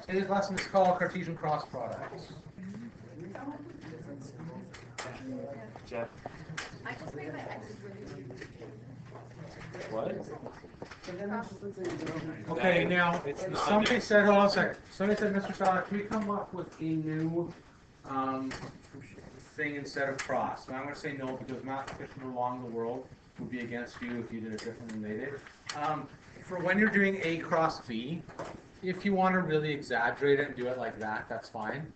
Today's lesson is called Cartesian cross products. Jeff. I just made my exes really. What? Okay, now somebody said, hold on a second. Somebody said, Mr. Sadler, can we come up with a new thing instead of cross? And I'm going to say no, because mathematicians along the world would be against you if you did it different than they did. For when you're doing A cross B, if you want to really exaggerate it and do it like that, that's fine,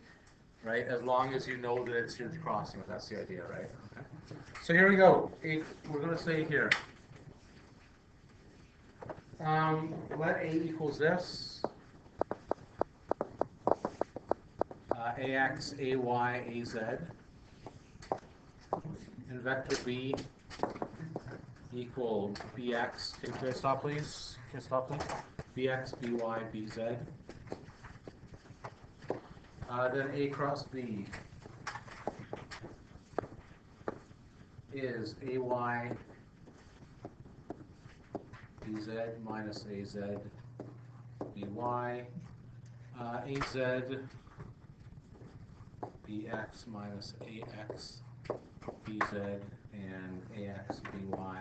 right? As long as you know that it's your crossing it. That's the idea, right? Okay. So here we go. We're going to say here. Let A equals this. AX, AY, AZ. And vector B equal BX. Can I stop, please? Can I stop, please? BX, BY, BZ. Then A cross B is AY BZ minus AZ BY, AZ BX minus AX BZ, and AX BY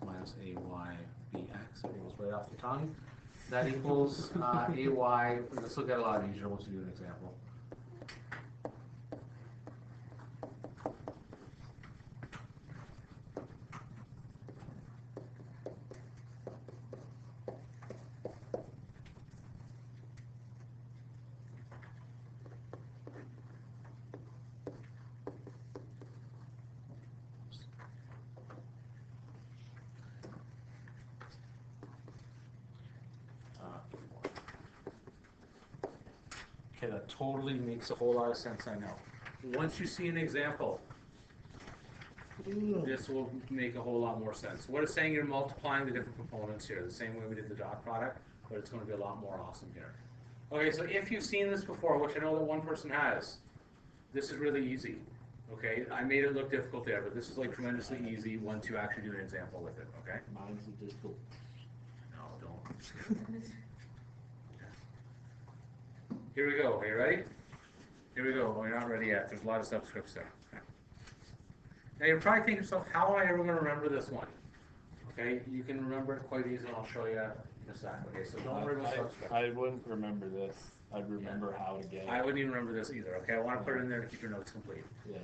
minus AY BX. It goes right off the tongue. That equals AY. This will get a lot easier once you do an example. Okay, that totally makes a whole lot of sense, I know. Once you see an example, this will make a whole lot more sense. What it's saying, you're multiplying the different components here, the same way we did the dot product, but it's going to be a lot more awesome here. Okay, so if you've seen this before, which I know that one person has, this is really easy. Okay, I made it look difficult there, but this is like tremendously easy once you actually do an example with it, okay? Mine's difficult. No, don't. Here we go. Are you ready? Here we go. Well, you're not ready yet. There's a lot of subscripts there. Okay. Now you're probably thinking to yourself, how am I ever going to remember this one? Okay, you can remember it quite easily. I'll show you in a sec. Okay, so don't worry about subscripts. I wouldn't remember this. I'd remember how to get it. I wouldn't even remember this either. Okay, I want to put it in there to keep your notes complete. Yeah.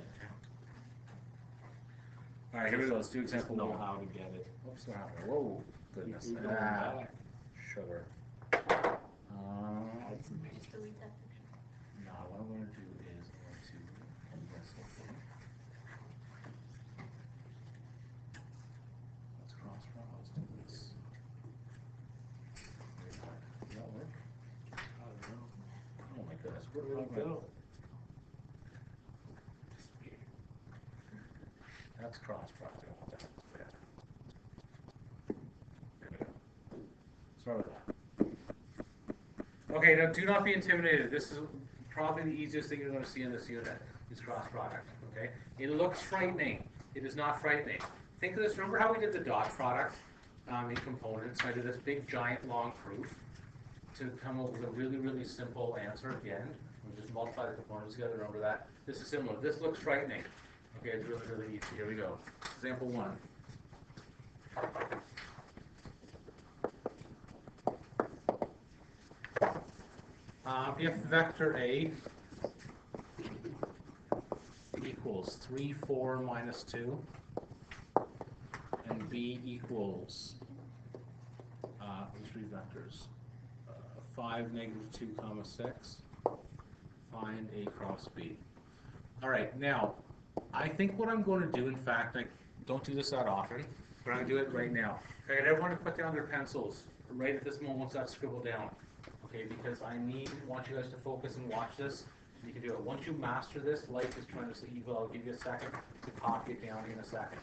All right, here we go. Let's do example Know one. how to get it. Whoops, what happened? Whoa, goodness. Keep going back. Sugar. That's amazing. Just delete that picture. No, what I'm going to do is I'm going to end this one. Let's cross from. Let's do this. Did that work? I don't know. Oh my goodness. Where Where'd it go? That's cross product. Sorry about that. Okay, now do not be intimidated. This is probably the easiest thing you're going to see in this unit, is cross product. Okay? It looks frightening. It is not frightening. Think of this. Remember how we did the dot product in components? I did this big, giant, long proof to come up with a really, really simple answer at the end. We just multiply the components together. Remember that? This is similar. This looks frightening. Okay, it's really, really easy. Here we go. Example one. If vector A equals 3, 4, minus 2, and B equals, three vectors, 5, negative 2, comma 6, find A cross B. All right, now, I think what I'm going to do, in fact, I don't do this that often, but I'm going to do it right now. Okay, I get everyone to put down their pencils right at this moment once that's scribbled down. Okay, because I want you guys to focus and watch this. You can do it. Once you master this, life is tremendously evil. I'll give you a second to copy it down in a second.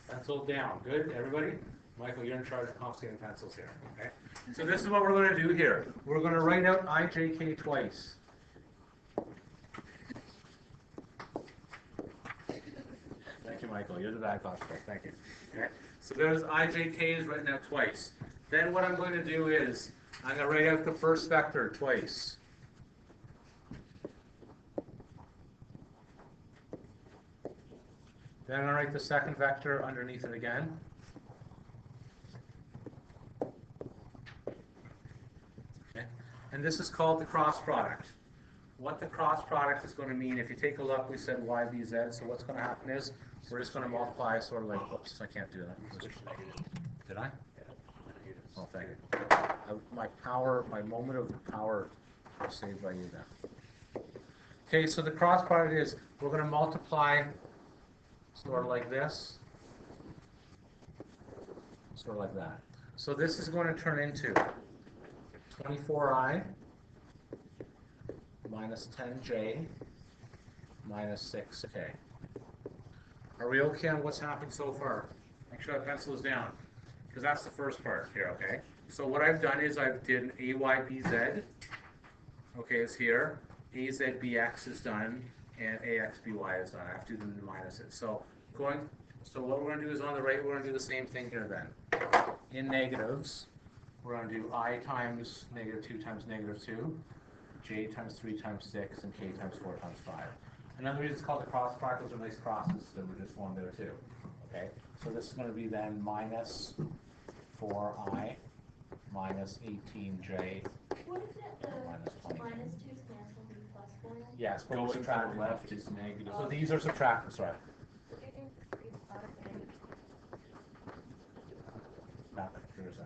Pencil down. Good, everybody? Michael, you're in charge of confiscating pencils here. Okay. So this is what we're going to do here. We're going to write out IJK twice. Thank you, Michael. You're the bad cop. Thank you. Okay. So there's IJK is written out twice. Then what I'm going to do is, I'm going to write out the first vector twice. Then I'm going to write the second vector underneath it again. Okay. And this is called the cross product. What the cross product is going to mean, if you take a look, we said y, b, z, so what's going to happen is, we're just going to multiply sort of like, oops, I can't do that. Did I? Oh, thank you. My moment of power was saved by you then. Okay, so the cross product is, we're going to multiply sort of like this, sort of like that. So this is going to turn into 24i minus 10j minus 6k. Are we okay on what's happened so far? Make sure that pencil is down, because that's the first part here, okay? So what I've done is I've did AYBZ, okay, is here, AZBX is done, and AXBY is done. I have to do them in minuses. So what we're going to do is on the right, we're going to do the same thing here then. In negatives, we're going to do I times -2 times -2, J times 3 times 6, and K times 4 times 5. Another reason it's called the cross product, those are nice crosses that were just formed there too. Okay, so this is going to be then minus 4i minus 18j What is it, minus 20. minus 2's cancel, be plus 4? Yes, but we're Going to subtracting. the left is negative. So these are subtracted, sorry. Nothing. There's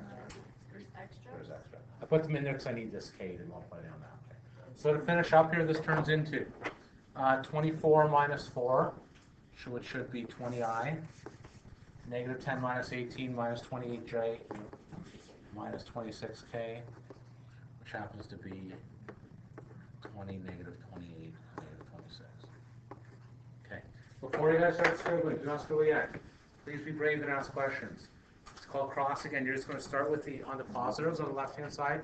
extra. There's extra. I put them in there because I need this k to multiply down that. Okay. So to finish up here, this turns into 24 minus 4, which should be 20i, negative 10 minus 18 minus 28j minus 26k, which happens to be 20, negative 28, negative 26. Okay. Before you guys start scribbling, do not scribble yet. Please be brave and ask questions. It's called cross again. You're just going to start with on the positives on the left-hand side,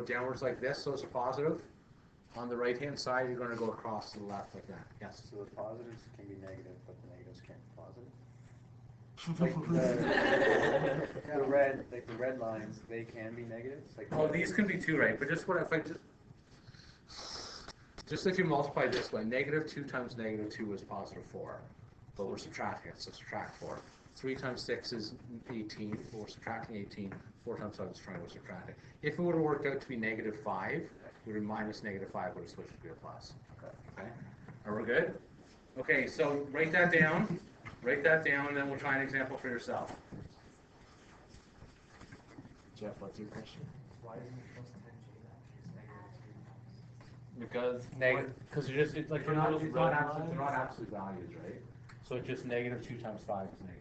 downwards like this, so it's a positive. On the right-hand side, you're going to go across to the left like that. Yes? So the positives can be negative, but the negatives can't be positive? Like the red lines, they can be negatives? Oh, these can be two, right? But just what if I just if you multiply this way, -2 times -2 is positive 4. But we're subtracting it, so subtract 4. 3 times 6 is 18, we're subtracting 18. 4 times 5 is 20, we're subtracting. If it would have worked out to be -5, it would be minus -5, would have switched to be a plus. Okay? Are we good? Okay, so write that down. Write that down, and then we'll try an example for yourself. Jeff, what's your question? Why isn't it plus 10j then? It's Because Because you're just, it's like they're not, Those it's not red absolute, they're not lines? absolute values, right? So it's just -2 times 5 is negative.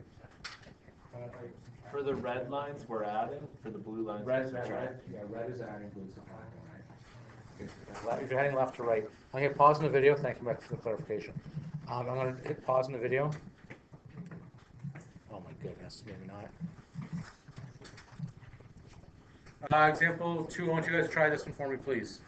for the red lines, we're adding. For the blue lines, Red, we're red, subtracting. yeah, red is adding, blue is subtracting, right? If you're heading left to right, I'm going to pause in the video. Thank you much for the clarification. I'm going to hit pause in the video. Oh my goodness, maybe not. Example 2, I want you guys to try this one for me, please.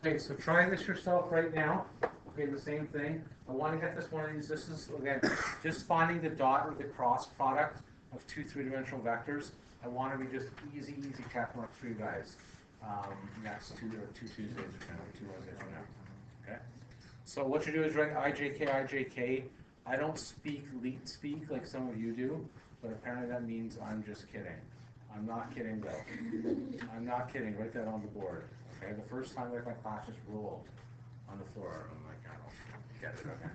Okay, so try this yourself right now. Okay, the same thing. I want to get this one of these. This is, again, just finding the dot or the cross product of two three-dimensional vectors. I want to be just easy check marks for you guys. Next two Tuesdays or 2 Wednesdays from now. Okay? So what you do is write IJK. I don't speak leet speak like some of you do, but apparently that means I'm just kidding. I'm not kidding though. I'm not kidding. Write that on the board. Okay, the first time like my class just rolled on the floor, I'm like, I don't get it. Okay.